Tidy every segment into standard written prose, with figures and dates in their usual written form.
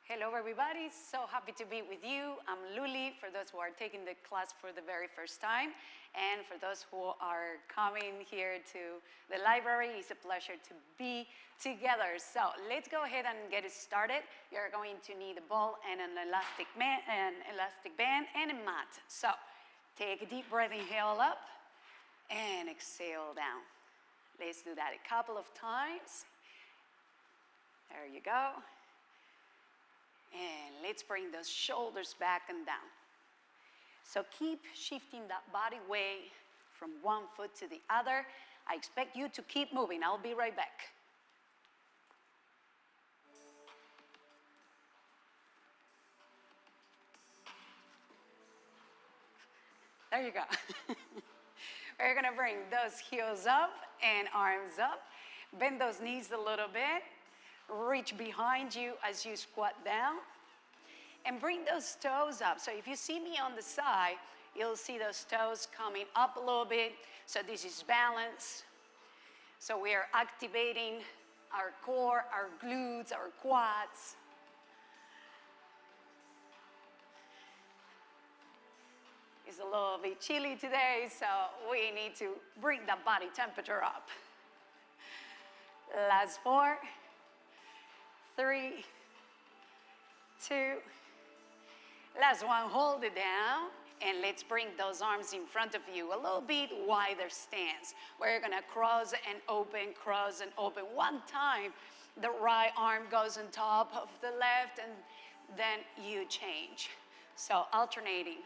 Hello everybody, so happy to be with you. I'm Luli, for those who are taking the class for the very first time, and for those who are coming here to the library, it's a pleasure to be together. So let's go ahead and get it started. You're going to need a ball and an elastic band and a mat. So take a deep breath, inhale up, and exhale down. Let's do that a couple of times. There you go. And let's bring those shoulders back and down. So keep shifting that body weight from one foot to the other. I expect you to keep moving. I'll be right back. There you go. We're going to bring those heels up and arms up. Bend those knees a little bit. Reach behind you as you squat down. And bring those toes up. So if you see me on the side, you'll see those toes coming up a little bit. So this is balance. So we are activating our core, our glutes, our quads. It's a little bit chilly today, so we need to bring the body temperature up. Last 4, 3, 2, last one, hold it down, and let's bring those arms in front of you, a little bit wider stance. We're gonna cross and open, One time, the right arm goes on top of the left, and then you change. So alternating,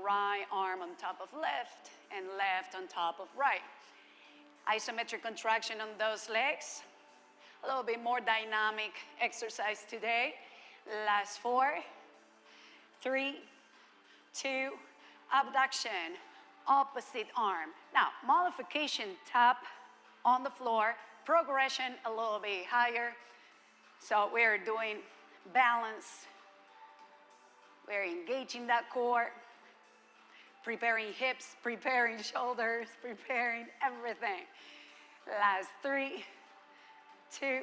right arm on top of left, and left on top of right. Isometric contraction on those legs. A little bit more dynamic exercise today. Last 4, 3, 2, abduction, opposite arm. Now, modification, tap on the floor, progression a little bit higher. So we're doing balance. We're engaging that core, preparing hips, preparing shoulders, preparing everything. Last 3, 2,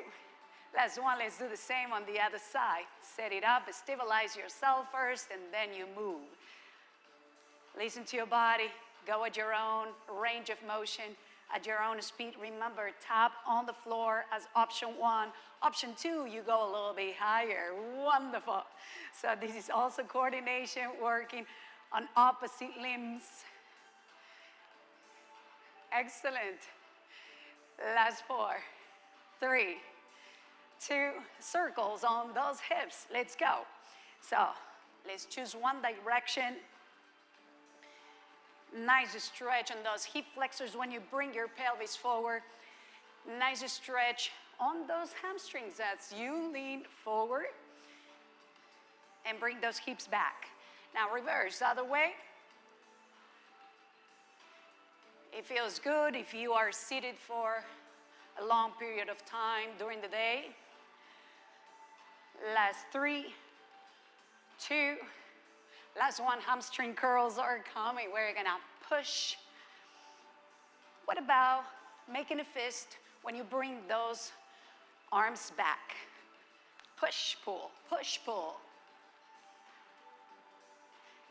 last 1, let's do the same on the other side. Set it up, stabilize yourself first, and then you move. Listen to your body, go at your own range of motion, at your own speed. Remember, tap on the floor as option 1. Option 2, you go a little bit higher. Wonderful. So this is also coordination, working on opposite limbs. Excellent. Last 4, 3, 2, circles on those hips. Let's go. So let's choose one direction. Nice stretch on those hip flexors when you bring your pelvis forward. Nice stretch on those hamstrings as you lean forward. And bring those hips back. Now reverse, other way. It feels good if you are seated for a long period of time during the day. Last 3, 2, last 1, hamstring curls are coming. We're gonna push. What about making a fist when you bring those arms back? Push, pull, push, pull.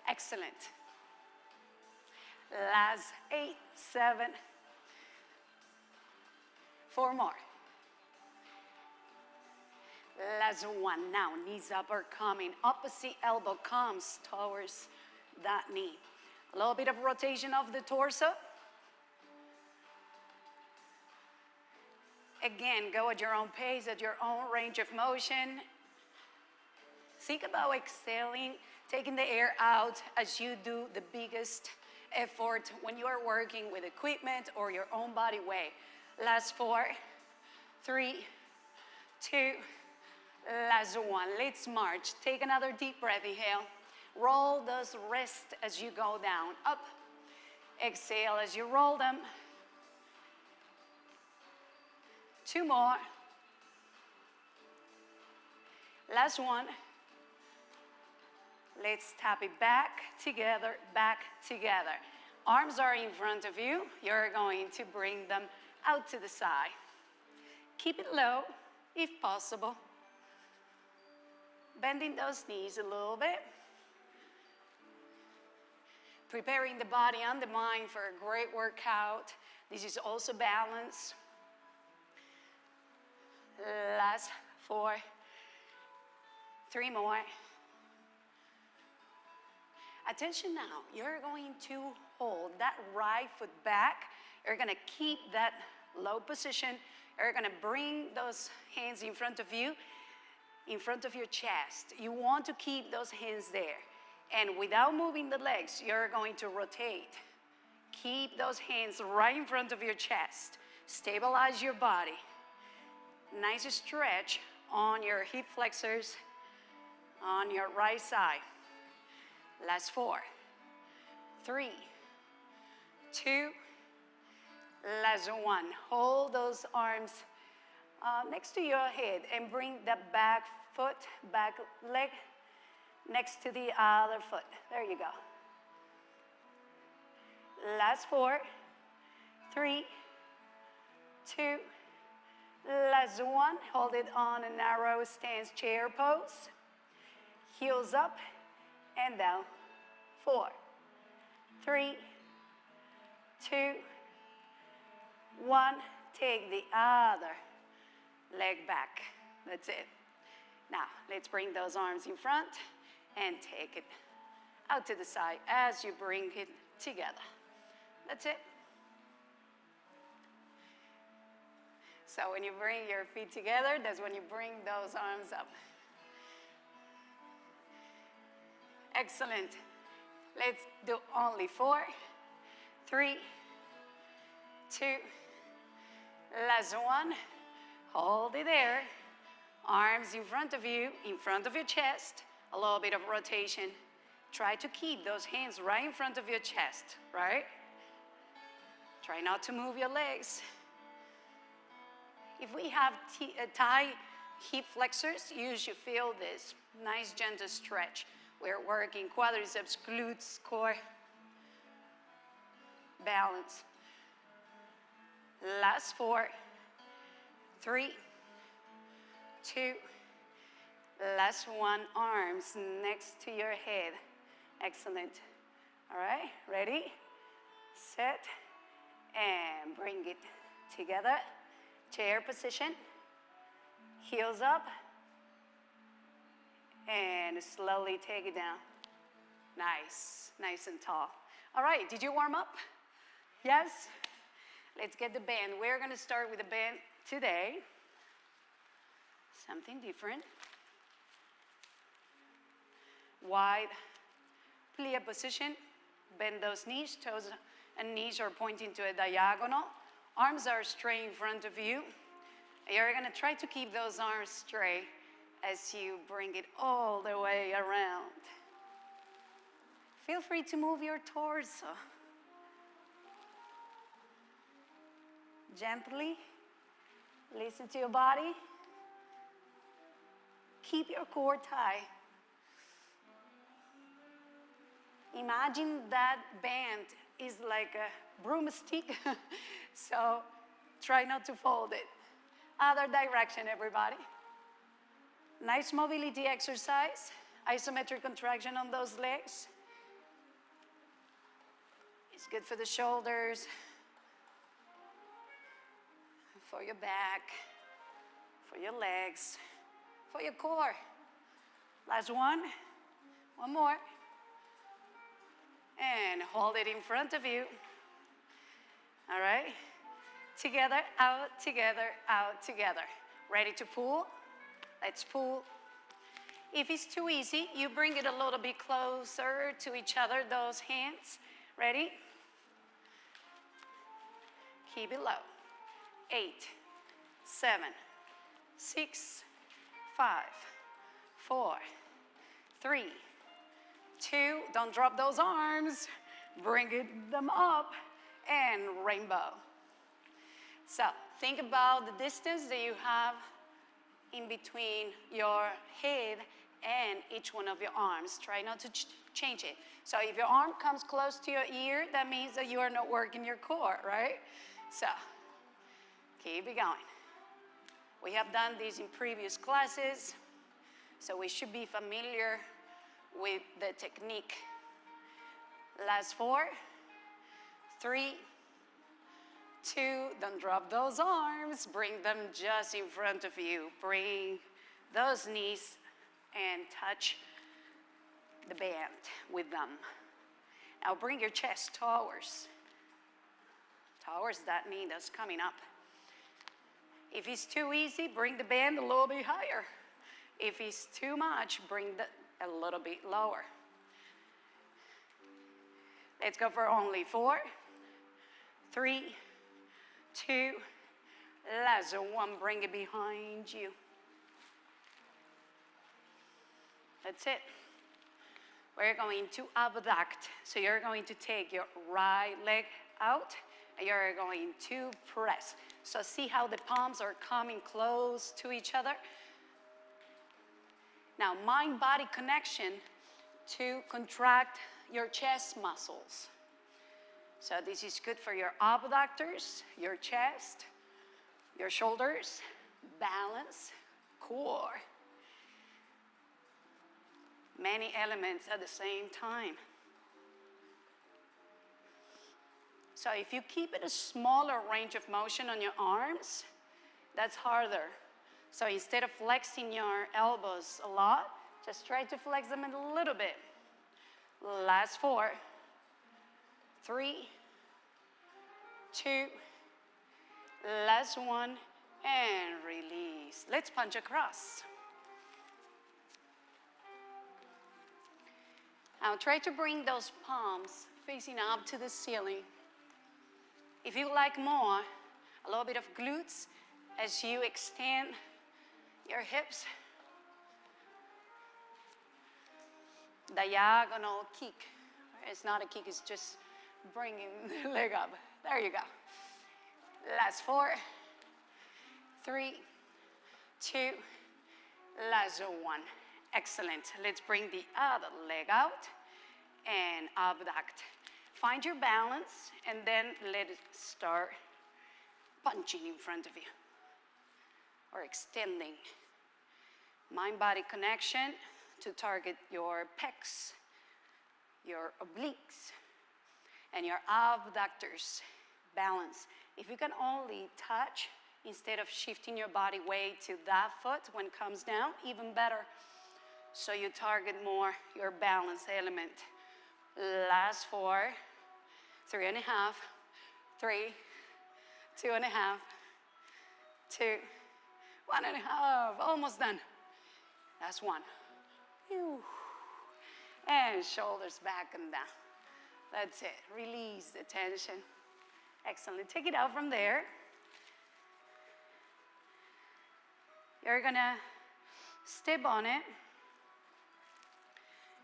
Excellent. Last 8, 7, 4 more. Last 1. Now, knees up are coming. Opposite elbow comes towards that knee. A little bit of rotation of the torso. Again, go at your own pace, at your own range of motion. Think about exhaling, taking the air out as you do the biggest effort when you are working with equipment or your own body weight. Last 4, 3, 2, last 1. Let's march. Take another deep breath, inhale. Roll those wrists as you go down, up. Exhale as you roll them. 2 more. Last 1. Let's tap it back together, back together. Arms are in front of you. You're going to bring them out to the side. Keep it low, if possible. Bending those knees a little bit. Preparing the body and the mind for a great workout. This is also balance. Last 4. 3 more. Attention now, you're going to hold that right foot back. You're gonna keep that low position. You're gonna bring those hands in front of you, in front of your chest. You want to keep those hands there. And without moving the legs, you're going to rotate. Keep those hands right in front of your chest. Stabilize your body. Nice stretch on your hip flexors on your right side. Last 4, 3, 2, last 1. Hold those arms next to your head and bring the back foot, back leg next to the other foot. There you go. Last 4, 3, 2, last 1. Hold it on a narrow stance chair pose. Heels up and down. 4, 3, 2, 1. Take the other leg back. That's it. Now, let's bring those arms in front and take it out to the side as you bring it together. That's it. So when you bring your feet together, that's when you bring those arms up. Excellent. Let's do only 4, 3, 2, last 1. Hold it there. Arms in front of you, in front of your chest. A little bit of rotation. Try to keep those hands right in front of your chest, right? Try not to move your legs. If we have tight hip flexors, you should feel this nice gentle stretch. We're working quadriceps, glutes, core. Balance. Last 4, 3, 2, last 1. Arms next to your head. Excellent. All right, ready, set, and bring it together. Chair position, heels up, and slowly take it down. Nice, nice and tall. All right, did you warm up? Yes? Let's get the band. We're gonna start with the band today. Something different. Wide plie position. Bend those knees, toes and knees are pointing to a diagonal. Arms are straight in front of you. You're gonna try to keep those arms straight as you bring it all the way around. Feel free to move your torso. Gently, listen to your body. Keep your core tight. Imagine that band is like a broomstick, so try not to fold it. Other direction, everybody. Nice mobility exercise, isometric contraction on those legs. It's good for the shoulders, for your back, for your legs, for your core. Last 1, 1 more. And hold it in front of you. All right? Together, out, together, out, together. Ready to pull? Let's pull. If it's too easy, you bring it a little bit closer to each other, those hands. Ready? Keep it low. 8, 7, 6, 5, 4, 3, 2, don't drop those arms. Bring them up and rainbow. So think about the distance that you have in between your head and each one of your arms. Try not to change it. So if your arm comes close to your ear, that means that you are not working your core, right? So keep it going. We have done this in previous classes. So we should be familiar with the technique. Last 4, 3, 2, don't drop those arms, bring them just in front of you. Bring those knees and touch the band with them. Now bring your chest towards that knee that's coming up. If it's too easy, bring the band a little bit higher. If it's too much, bring it a little bit lower. Let's go for only 4, 3, 2, last 1, bring it behind you. That's it. We're going to abduct. So you're going to take your right leg out and you're going to press. So see how the palms are coming close to each other? Now, mind-body connection to contract your chest muscles. So this is good for your abductors, your chest, your shoulders, balance, core. Many elements at the same time. So if you keep it a smaller range of motion on your arms, that's harder. So instead of flexing your elbows a lot, just try to flex them a little bit. Last 4, 3, 2, last 1, and release. Let's punch across. Now try to bring those palms facing up to the ceiling. If you like more, a little bit of glutes as you extend your hips. Diagonal kick. It's not a kick, it's just bringing the leg up. There you go. Last 4, 3, 2, last 1. Excellent. Let's bring the other leg out and abduct. Find your balance and then let it start punching in front of you or extending. Mind-body connection to target your pecs, your obliques, and your abductors. Balance. If you can only touch instead of shifting your body weight to that foot when it comes down, even better. So you target more your balance element. Last 4, 3.5, 3, 2.5, 2, 1.5, almost done. Last 1. And shoulders back and down. That's it. Release the tension. Excellent. Take it out from there. You're gonna step on it.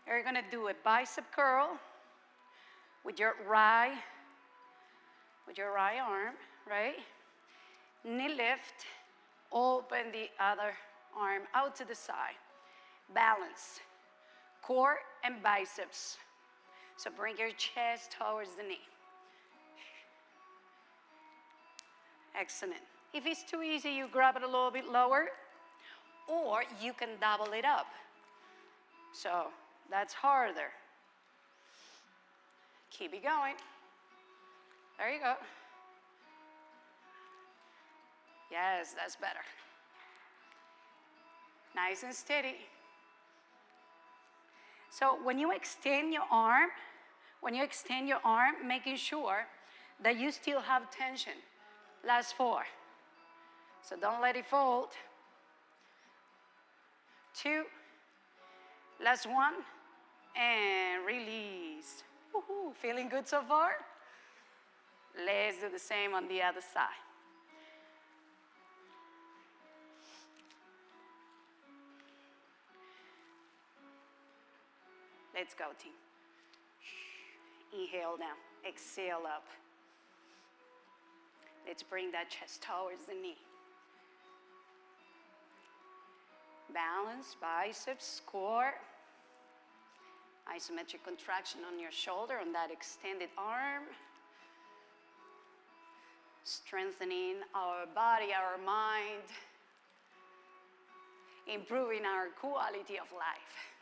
You're gonna do a bicep curl with your right arm, right? Knee lift, open the other arm out to the side. Balance, core and biceps. So bring your chest towards the knee. Excellent. If it's too easy, you grab it a little bit lower, or you can double it up. So that's harder. Keep it going. There you go. Yes, that's better. Nice and steady. So when you extend your arm, making sure that you still have tension. Last 4. So don't let it fold. 2. Last 1. And release. Woohoo. Feeling good so far? Let's do the same on the other side. Let's go, team. Inhale down, exhale up. Let's bring that chest towards the knee. Balance, biceps, core. Isometric contraction on your shoulder, on that extended arm. Strengthening our body, our mind. improving our quality of life.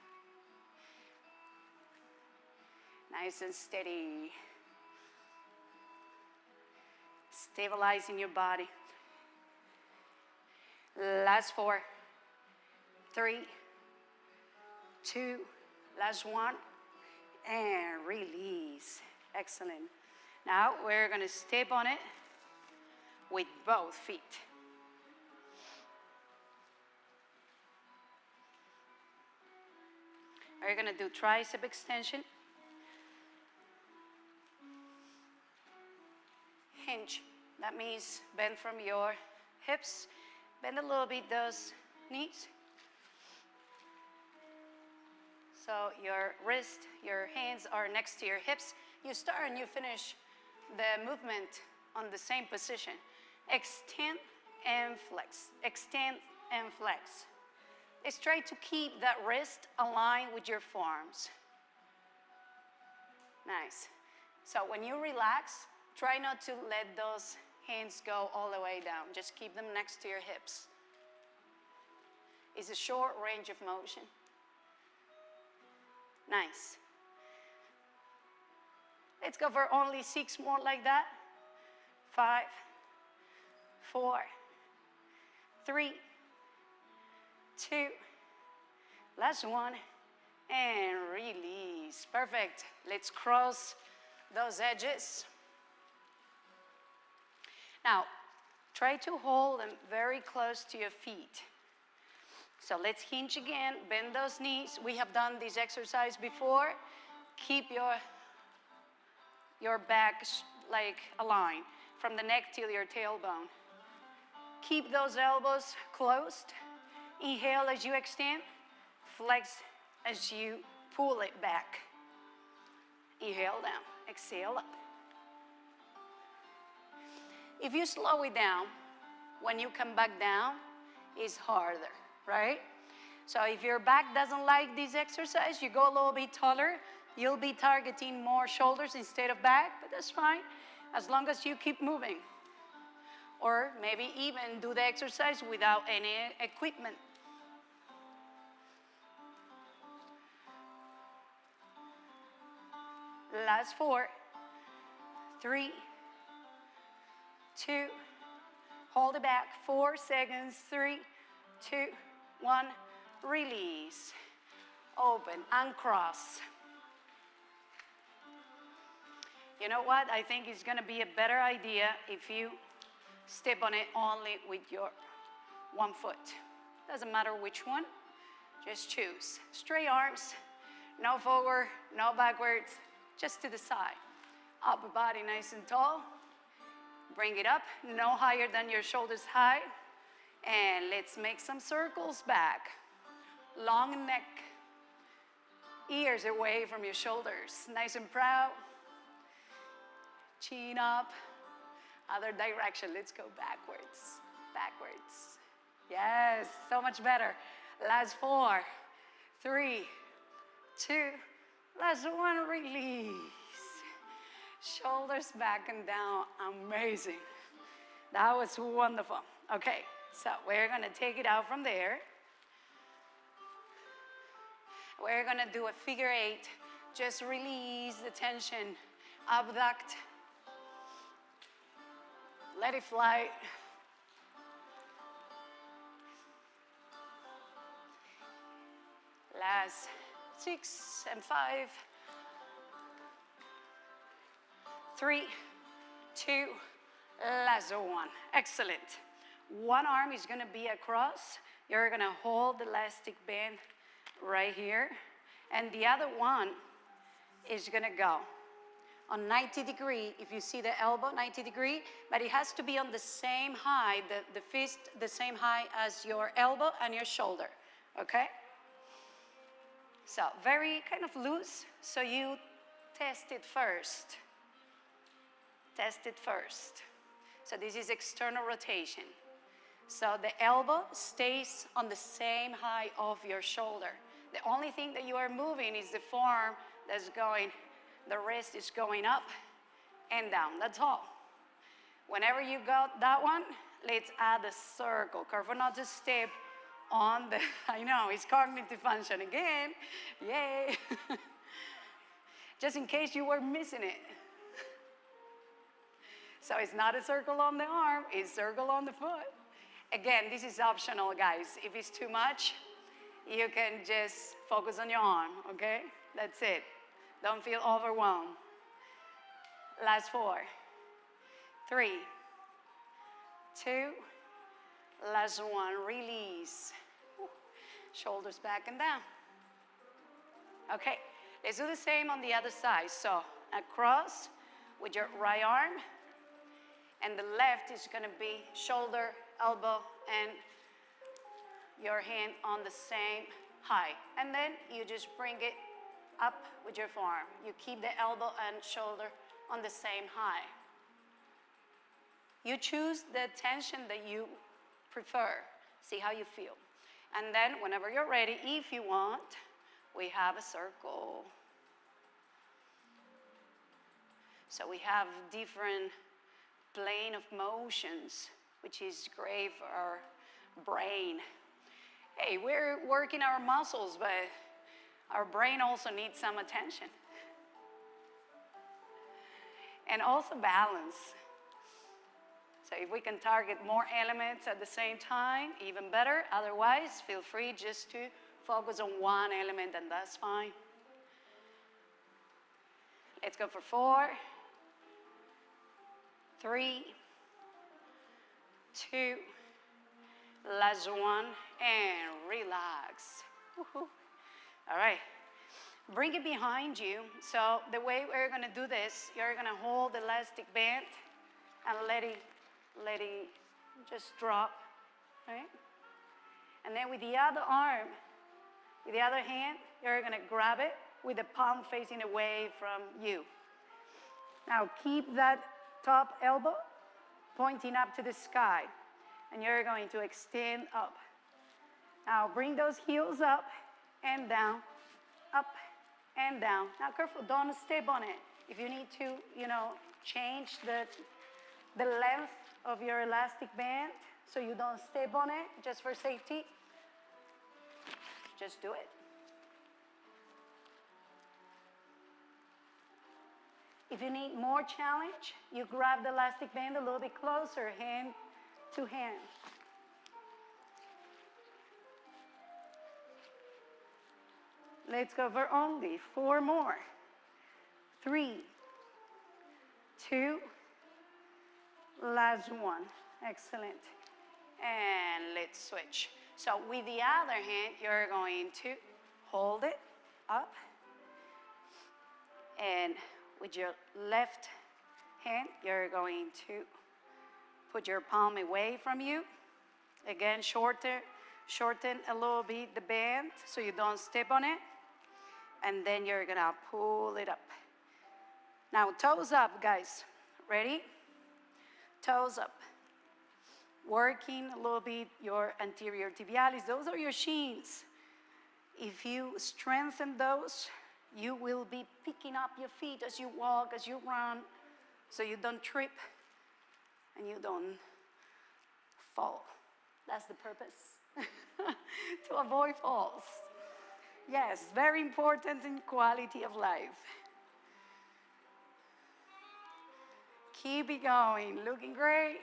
Nice and steady. Stabilizing your body. Last 4, 3, 2, last 1, and release. Excellent. Now we're going to step on it with both feet. We're going to do tricep extension. Hinge. That means bend from your hips. Bend a little bit those knees. So your wrist, your hands are next to your hips. You start and you finish the movement on the same position. Extend and flex. Extend and flex. Let's try to keep that wrist aligned with your forearms. Nice. So when you relax, try not to let those hands go all the way down. Just keep them next to your hips. It's a short range of motion. Nice. Let's go for only 6 more like that. 5, 4, 3, 2, last 1, and release. Perfect. Let's cross those edges. Now, try to hold them very close to your feet. So let's hinge again, bend those knees. We have done this exercise before. Keep your back like aligned from the neck till your tailbone. Keep those elbows closed. Inhale as you extend. Flex as you pull it back. Inhale down, exhale up. If you slow it down, when you come back down, it's harder, right? So if your back doesn't like this exercise, you go a little bit taller, you'll be targeting more shoulders instead of back, but that's fine, as long as you keep moving. Or maybe even do the exercise without any equipment. Last 4, 3, 2, hold it back, 4 seconds, 3, 2, 1, release. Open, uncross. You know what? I think it's gonna be a better idea if you step on it only with your 1 foot. Doesn't matter which one, just choose. Straight arms, no forward, no backwards, just to the side. Upper body nice and tall. Bring it up, no higher than your shoulders high. And let's make some circles back. Long neck, ears away from your shoulders. Nice and proud. Chin up. Other direction, let's go backwards. Backwards. Yes, so much better. Last 4, 3, 2, last 1, release. Shoulders back and down, amazing. That was wonderful. Okay, so we're gonna take it out from there. We're gonna do a figure 8. Just release the tension, abduct. Let it fly. Last 6 and 5. 3, 2, last 1. Excellent. One arm is gonna be across. You're gonna hold the elastic band right here. And the other one is gonna go on 90 degree. If you see the elbow, 90 degree, but it has to be on the same height, the fist, the same height as your elbow and your shoulder, okay? So very kind of loose, so you test it first. Test it first. So this is external rotation. So the elbow stays on the same height of your shoulder. The only thing that you are moving is the forearm that's going, the wrist is going up and down, that's all. Whenever you got that one, let's add a circle. Careful not to step on the, I know, it's cognitive function again. Yay. Just in case you were missing it. So it's not a circle on the arm, it's a circle on the foot. Again, this is optional, guys. If it's too much, you can just focus on your arm, okay? That's it. Don't feel overwhelmed. Last 4, 3, 2, last 1, release. Shoulders back and down. Okay, let's do the same on the other side. So, across with your right arm, and the left is gonna be shoulder, elbow, and your hand on the same height. And then you just bring it up with your forearm. You keep the elbow and shoulder on the same height. You choose the tension that you prefer. See how you feel. And then whenever you're ready, if you want, we have a circle. So we have different plane of motions, which is great for our brain. Hey, we're working our muscles, but our brain also needs some attention. And also balance. So if we can target more elements at the same time, even better. Otherwise, feel free just to focus on one element, and that's fine. Let's go for 4, 3, 2, last 1, and relax. Woo-hoo. All right, bring it behind you. So the way we're gonna do this, you're gonna hold the elastic band and let it just drop, right? And then with the other arm, with the other hand, you're gonna grab it with the palm facing away from you. Now keep that top elbow pointing up to the sky, and you're going to extend up. Now bring those heels up and down, up and down. Now careful, don't step on it. If you need to, change the length of your elastic band so you don't step on it, just for safety, just do it. If you need more challenge, you grab the elastic band a little bit closer, hand to hand. Let's go for only 4 more. 3, 2, last 1. Excellent. And let's switch. So with the other hand, you're going to hold it up, and with your left hand, you're going to put your palm away from you. Again, shorten a little bit the band so you don't step on it. And then you're gonna pull it up. Now, toes up, guys. Ready? Toes up. Working a little bit your anterior tibialis. Those are your shins. If you strengthen those, you will be picking up your feet as you walk, as you run, so you don't trip and you don't fall. That's the purpose, to avoid falls. Yes, very important in quality of life. Keep it going, looking great.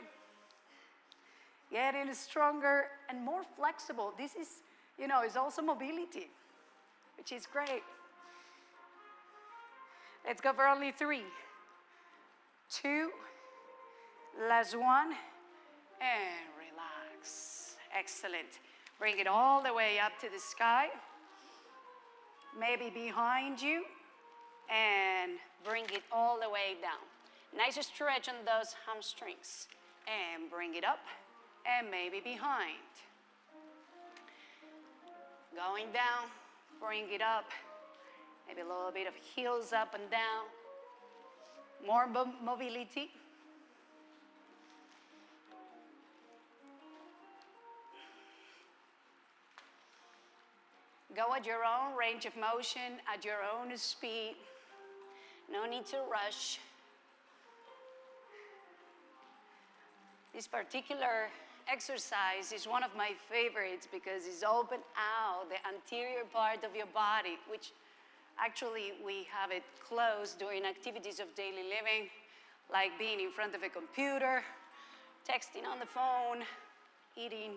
Getting stronger and more flexible. This is, it's also mobility, which is great. Let's go for only 3, 2, last 1, and relax. Excellent. Bring it all the way up to the sky. Maybe behind you, and bring it all the way down. Nice stretch on those hamstrings. And bring it up, and maybe behind. Going down, bring it up. Maybe a little bit of heels up and down. More mobility. Go at your own range of motion, at your own speed. No need to rush. This particular exercise is one of my favorites because it's open out the anterior part of your body, which actually we have it closed during activities of daily living, like being in front of a computer, texting on the phone, eating.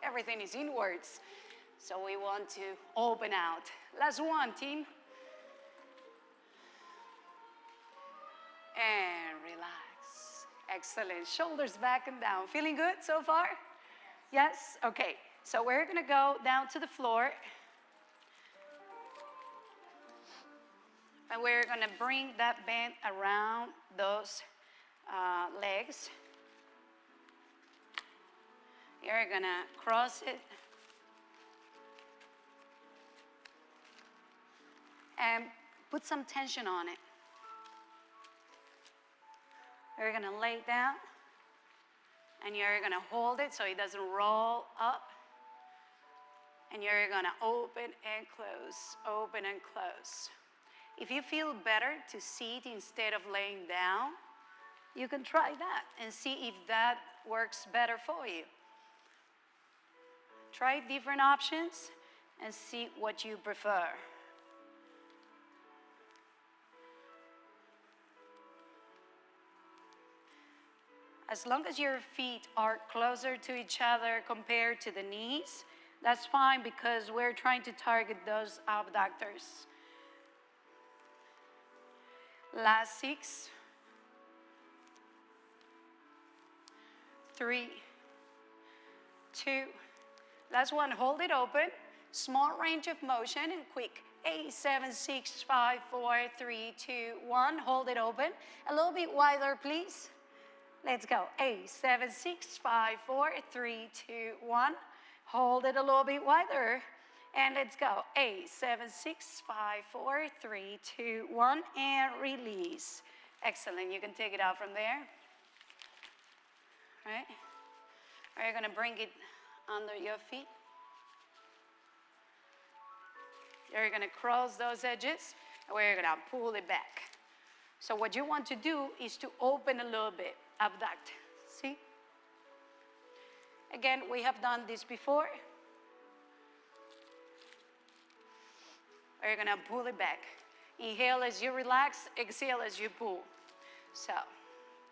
Everything is inwards. So we want to open out. Last one, team. And relax. Excellent. Shoulders back and down. Feeling good so far? Yes? Okay. So we're going to go down to the floor. And we're going to bring that band around those legs. You're going to cross it. And put some tension on it. You're going to lay down. And you're going to hold it so it doesn't roll up. And you're going to open and close, open and close. If you feel better to sit instead of laying down, you can try that and see if that works better for you. Try different options and see what you prefer. As long as your feet are closer to each other compared to the knees, that's fine because we're trying to target those abductors. Last 6, 3, 2, last one, hold it open, small range of motion and quick. 8, 7, 6, 5, 4, 3, 2, 1, hold it open. A little bit wider, please. Let's go. 8, 7, 6, 5, 4, 3, 2, 1. Hold it a little bit wider. And let's go. 8, 7, 6, 5, 4, 3, 2, 1. And release. Excellent. You can take it out from there. Right? Are you going to bring it under your feet? You're going to cross those edges. And we're going to pull it back. So what you want to do is to open a little bit. Abduct. See? Again, we have done this before. We're going to pull it back. Inhale as you relax, exhale as you pull. So,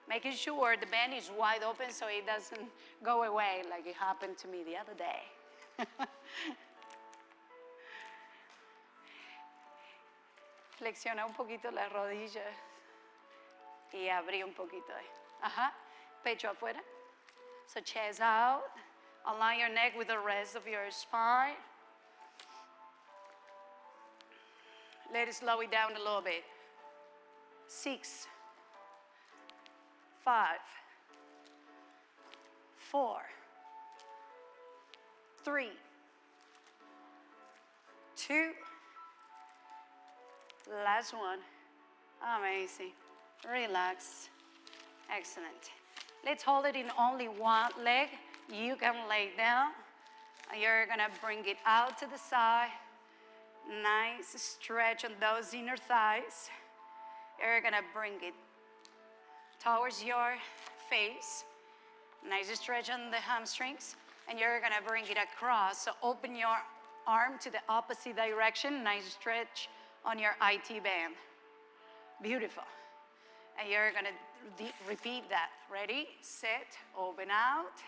making sure the band is wide open so it doesn't go away like it happened to me the other day. Flexiona un poquito las rodillas y abrí un poquito. Ajá, pecho afuera. So chest out. Align your neck with the rest of your spine. Let it slow it down a little bit. 6, 5, 4, 3, 2. Last one. Amazing. Relax. Excellent. Let's hold it in only one leg. You can lay down. You're going to bring it out to the side. Nice stretch on those inner thighs. You're going to bring it towards your face. Nice stretch on the hamstrings. And you're going to bring it across. So open your arm to the opposite direction. Nice stretch on your IT band. Beautiful. And you're going to repeat that. Ready, set, open out.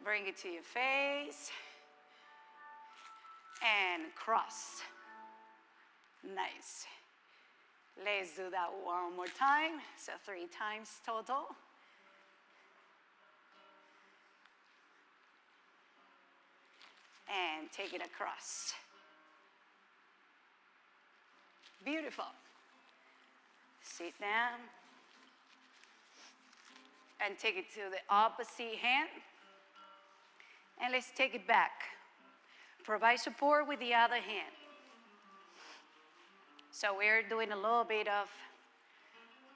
Bring it to your face. And cross. Nice. Let's do that one more time. So 3 times total. And take it across. Beautiful. Sit down. And take it to the opposite hand. And let's take it back. Provide support with the other hand. So we're doing a little bit of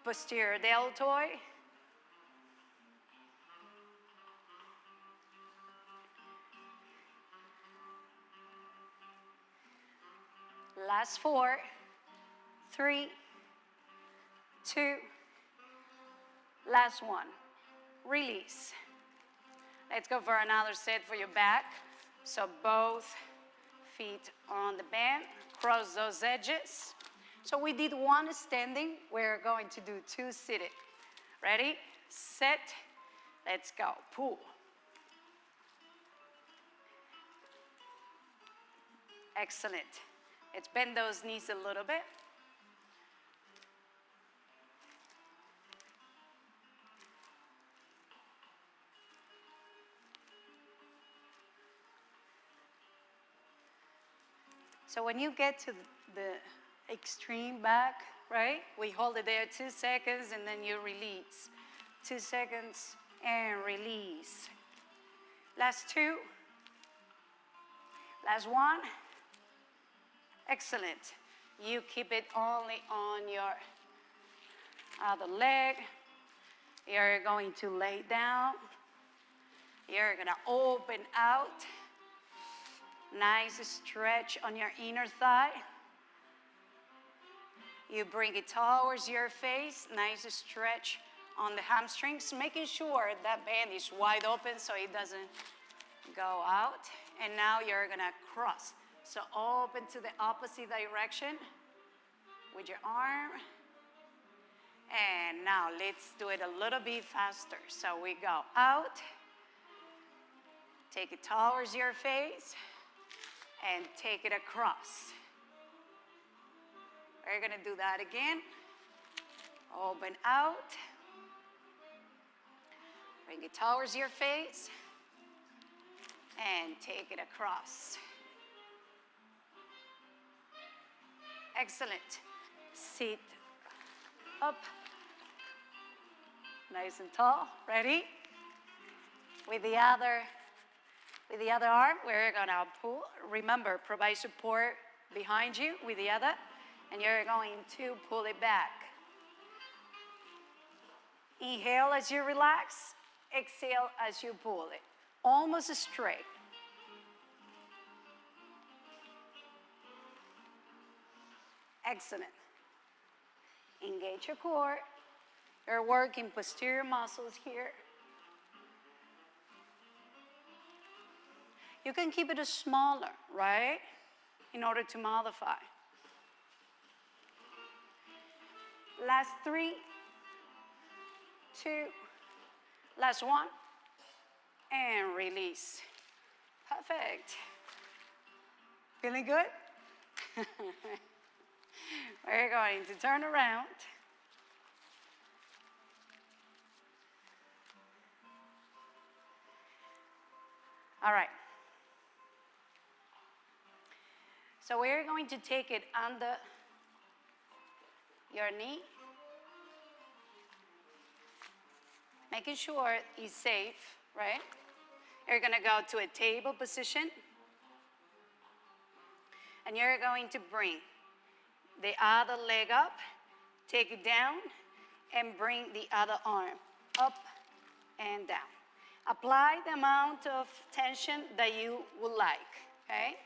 posterior deltoid. Last 4, 3, 2, last one. Release. Let's go for another set for your back. So both feet on the band, cross those edges. So we did one standing, we're going to do two seated. Ready, set, let's go, pull. Excellent. Let's bend those knees a little bit. So when you get to the extreme back, right? We hold it there 2 seconds and then you release. 2 seconds and release. Last two. Last one. Excellent. You keep it only on your other leg. You're going to lay down. You're gonna open out. Nice stretch on your inner thigh. You bring it towards your face. Nice stretch on the hamstrings, making sure that band is wide open so it doesn't go out. And now you're gonna cross. So open to the opposite direction with your arm. And now let's do it a little bit faster. So we go out, take it towards your face, and take it across. We're gonna do that again. Open out. Bring it towards your face. And take it across. Excellent. Sit up. Nice and tall. Ready? With the other arm, we're gonna pull. Remember, provide support behind you with the other, and you're going to pull it back. Inhale as you relax, exhale as you pull it. Almost straight. Excellent. Engage your core. You're working posterior muscles here. You can keep it smaller, right? In order to modify. Last 3, 2, last 1, and release. Perfect. Feeling good? We're going to turn around. All right. So we're going to take it under your knee, making sure it's safe, right? You're gonna go to a table position, and you're going to bring the other leg up, take it down, and bring the other arm up and down. Apply the amount of tension that you would like, okay?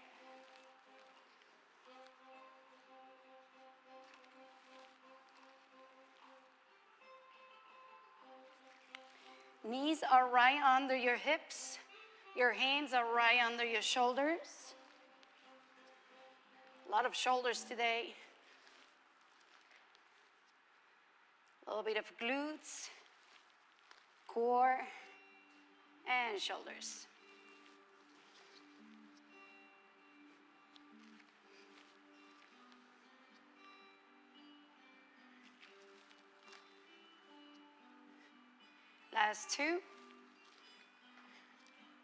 Knees are right under your hips. Your hands are right under your shoulders. A lot of shoulders today. A little bit of glutes, core, and shoulders. Last 2.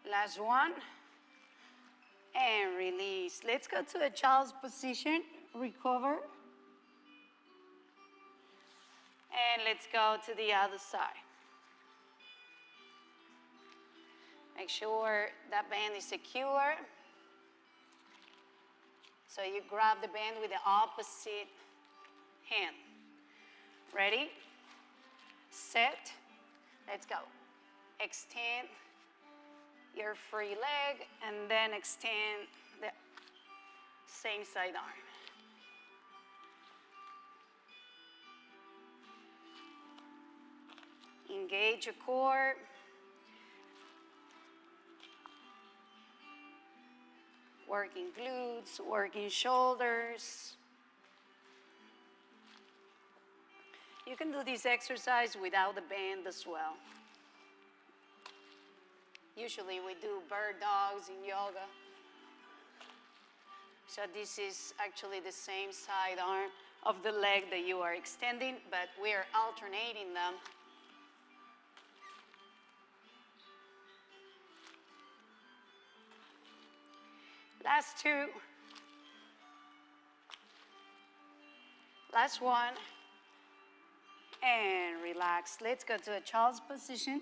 Last 1. And release. Let's go to a child's position. Recover. And let's go to the other side. Make sure that band is secure. So you grab the band with the opposite hand. Ready? Set. Let's go. Extend your free leg and then extend the same side arm. Engage your core. Working glutes, working shoulders. You can do this exercise without the band as well. Usually we do bird dogs in yoga. So this is actually the same side arm of the leg that you are extending, but we are alternating them. Last two. Last one. And relax. Let's go to a child's position.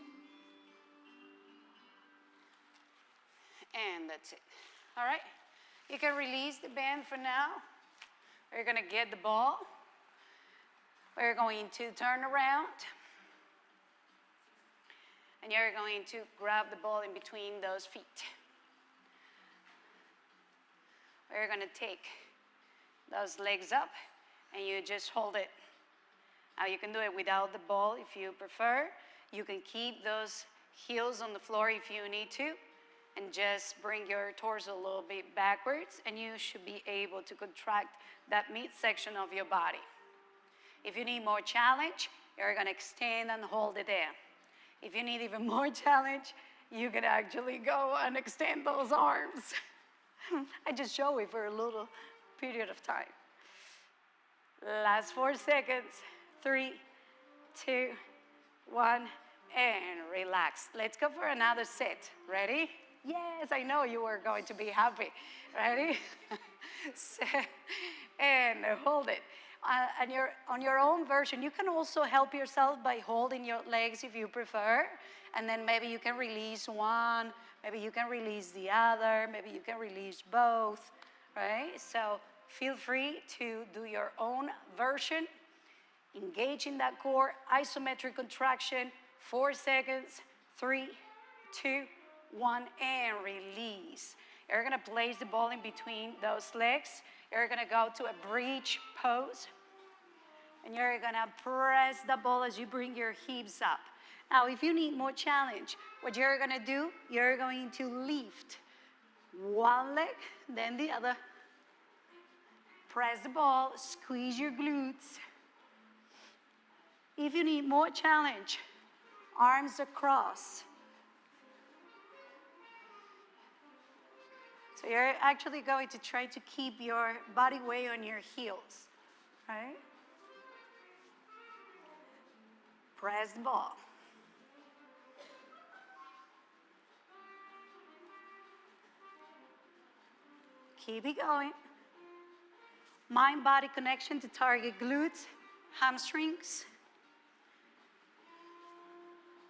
And that's it. All right? You can release the band for now. We're going to get the ball. We're going to turn around. And you're going to grab the ball in between those feet. We're going to take those legs up and you just hold it. Now you can do it without the ball if you prefer. You can keep those heels on the floor if you need to, and just bring your torso a little bit backwards, and you should be able to contract that midsection of your body. If you need more challenge, you're going to extend and hold it there. If you need even more challenge, you can actually go and extend those arms. I just show it for a little period of time. Last 4 seconds. 3, 2, 1, and relax. Let's go for another set. Ready? Yes, I know you are going to be happy. Ready? And hold it. And on your own version, you can also help yourself by holding your legs if you prefer. And then maybe you can release one, maybe you can release the other, maybe you can release both, right? So feel free to do your own version. Engage in that core, isometric contraction, 4 seconds, 3, 2, 1, and release. You're gonna place the ball in between those legs. You're gonna go to a bridge pose. And you're gonna press the ball as you bring your hips up. Now, if you need more challenge, what you're gonna do, you're going to lift one leg, then the other. Press the ball, squeeze your glutes. If you need more challenge, arms across. So you're actually going to try to keep your body weight on your heels, right? Press the ball. Keep it going. Mind-body connection to target glutes, hamstrings.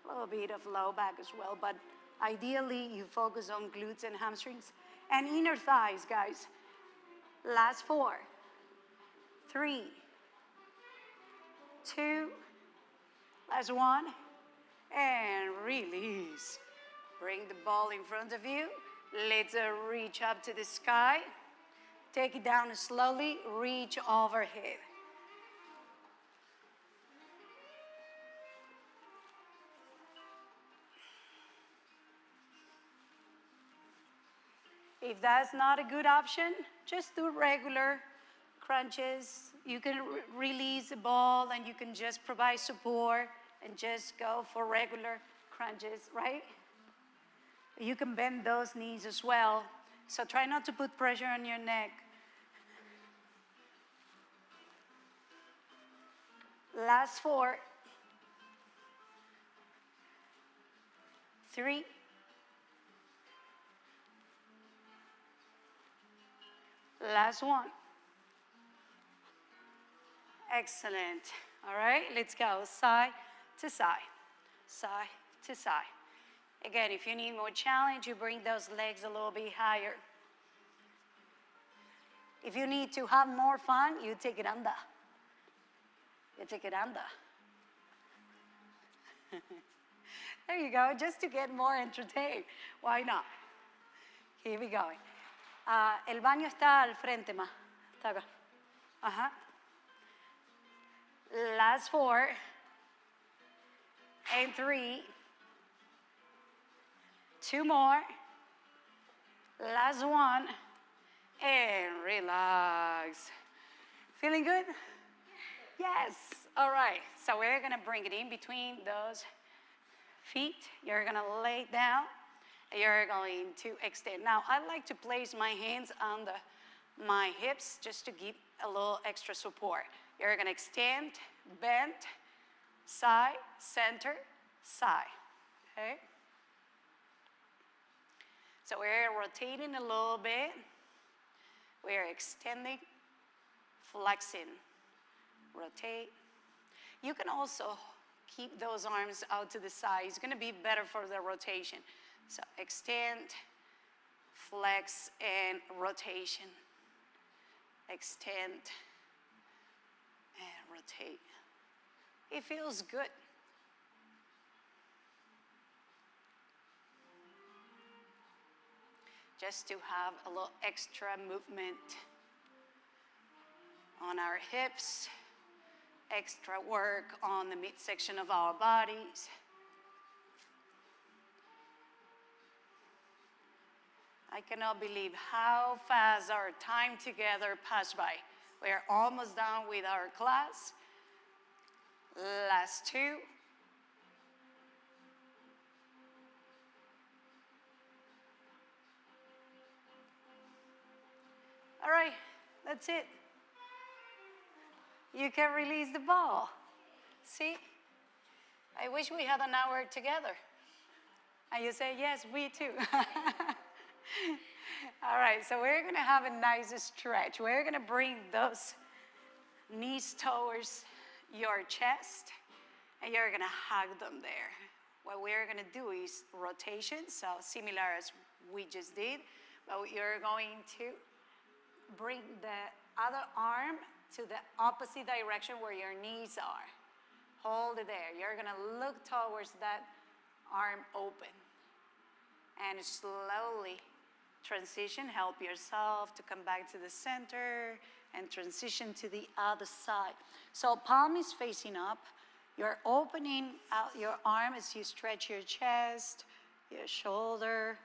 A little bit of low back as well, but ideally you focus on glutes and hamstrings and inner thighs, guys. Last 4, 3, 2, last 1, and release. Bring the ball in front of you. Let's reach up to the sky. Take it down slowly, reach overhead. If that's not a good option, just do regular crunches. You can release the ball and you can just provide support and just go for regular crunches, right? You can bend those knees as well. So try not to put pressure on your neck. Last 4, 3, last 1. Excellent. All right, let's go side to side, side to side. Again, if you need more challenge, you bring those legs a little bit higher. If you need to have more fun, you take it under. You take it under. There you go, just to get more entertained. Why not? Here we go. El baño está al frente, ma. Está acá. Ajá. Last 4. And 3. 2 more. Last 1. and relax. Feeling good? Yes. All right. So we're going to bring it in between those feet. You're going to lay down. You're going to extend. Now, I like to place my hands on my hips just to give a little extra support. You're going to extend, bend, side, center, side. Okay? So we're rotating a little bit. We're extending, flexing, rotate. You can also keep those arms out to the side. It's going to be better for the rotation. So extend, flex, and rotation. Extend and rotate. It feels good. Just to have a little extra movement on our hips, extra work on the midsection of our bodies. I cannot believe how fast our time together passed by. We're almost done with our class. Last two. All right, that's it. You can release the ball. See? I wish we had an hour together. And you say, yes, we too. All right, so we're going to have a nice stretch. We're going to bring those knees towards your chest, and you're going to hug them there. What we're going to do is rotation, so similar as we just did, but you're going to bring the other arm to the opposite direction where your knees are. Hold it there. You're going to look towards that arm open. And slowly transition. Help yourself to come back to the center and transition to the other side. So palm is facing up. You're opening out your arm as you stretch your chest, your shoulder,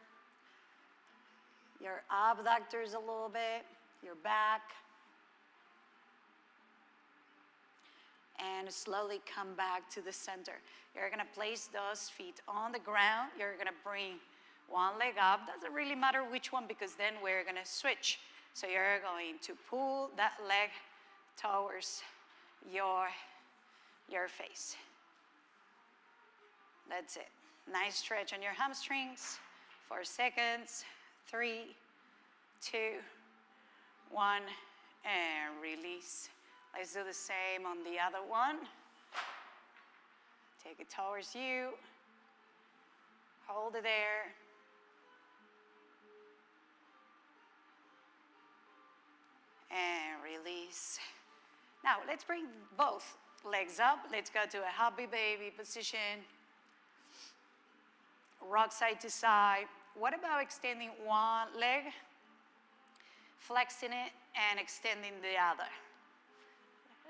your abductors a little bit, your back. And slowly come back to the center. You're going to place those feet on the ground. You're going to bring one leg up. Doesn't really matter which one, because then we're going to switch. So you're going to pull that leg towards your face. That's it. Nice stretch on your hamstrings. 4 seconds. 3, 2, 1, and release. Let's do the same on the other one. Take it towards you. Hold it there. And release. Now, let's bring both legs up. Let's go to a happy baby position. Rock side to side. What about extending one leg, flexing it, and extending the other?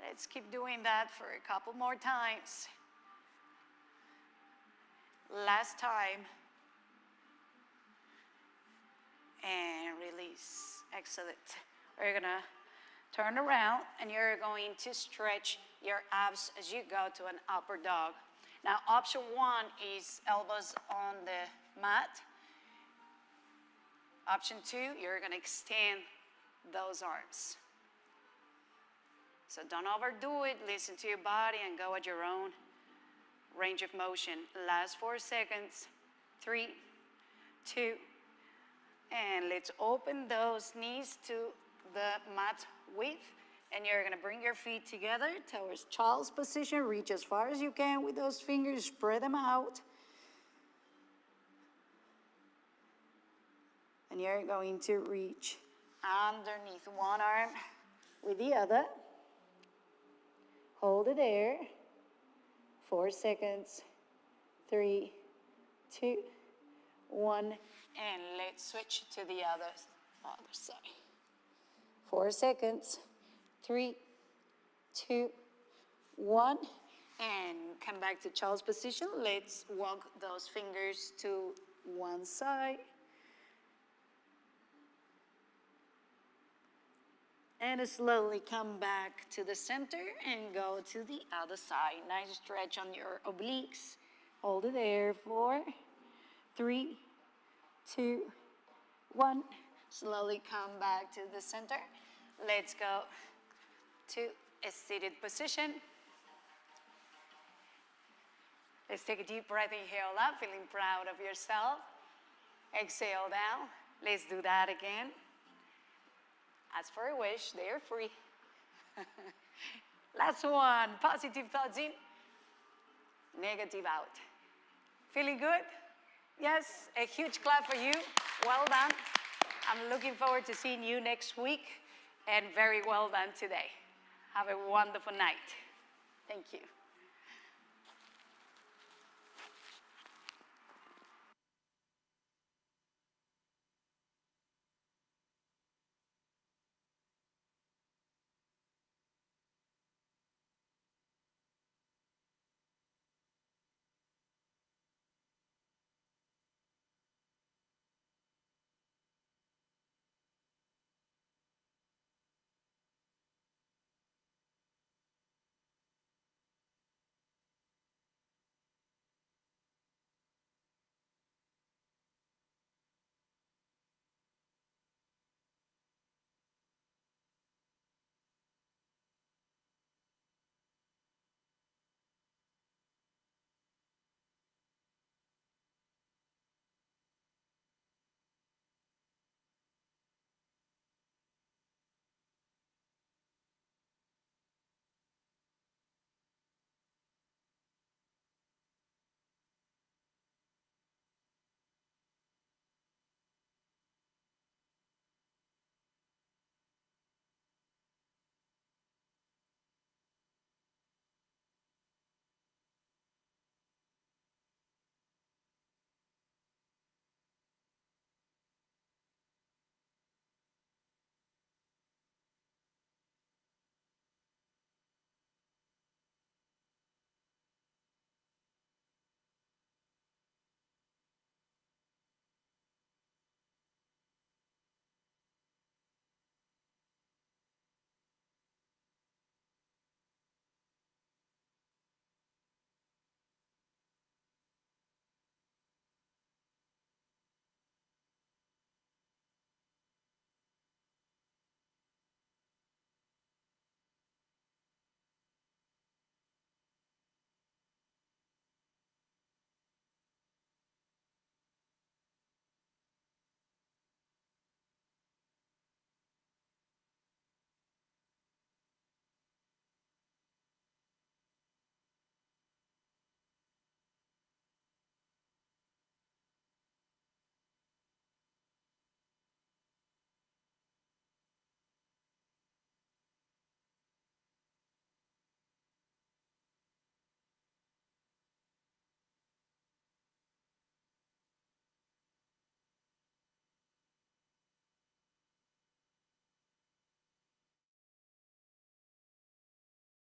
Let's keep doing that for a couple more times. Last time. And release. Excellent. We're going to turn around, and you're going to stretch your abs as you go to an upper dog. Now, option 1 is elbows on the mat. Option 2, you're going to extend those arms. So don't overdo it. Listen to your body and go at your own range of motion. Last 4 seconds. 3, 2, and let's open those knees to the mat width. And you're going to bring your feet together towards child's position. Reach as far as you can with those fingers. Spread them out. And you're going to reach underneath one arm with the other. Hold it there. 4 seconds. 3, 2, 1. And let's switch to the other side. 4 seconds. 3, 2, 1. And come back to child's position. Let's walk those fingers to one side. And slowly come back to the center and go to the other side. Nice stretch on your obliques. Hold it there. 4, 3, 2, 1. Slowly come back to the center. Let's go to a seated position. Let's take a deep breath. Inhale up, feeling proud of yourself. Exhale down. Let's do that again. Ask for a wish. They're free. Last one. Positive thoughts in, negative out. Feeling good? Yes? A huge clap for you. Well done. I'm looking forward to seeing you next week. And very well done today. Have a wonderful night. Thank you.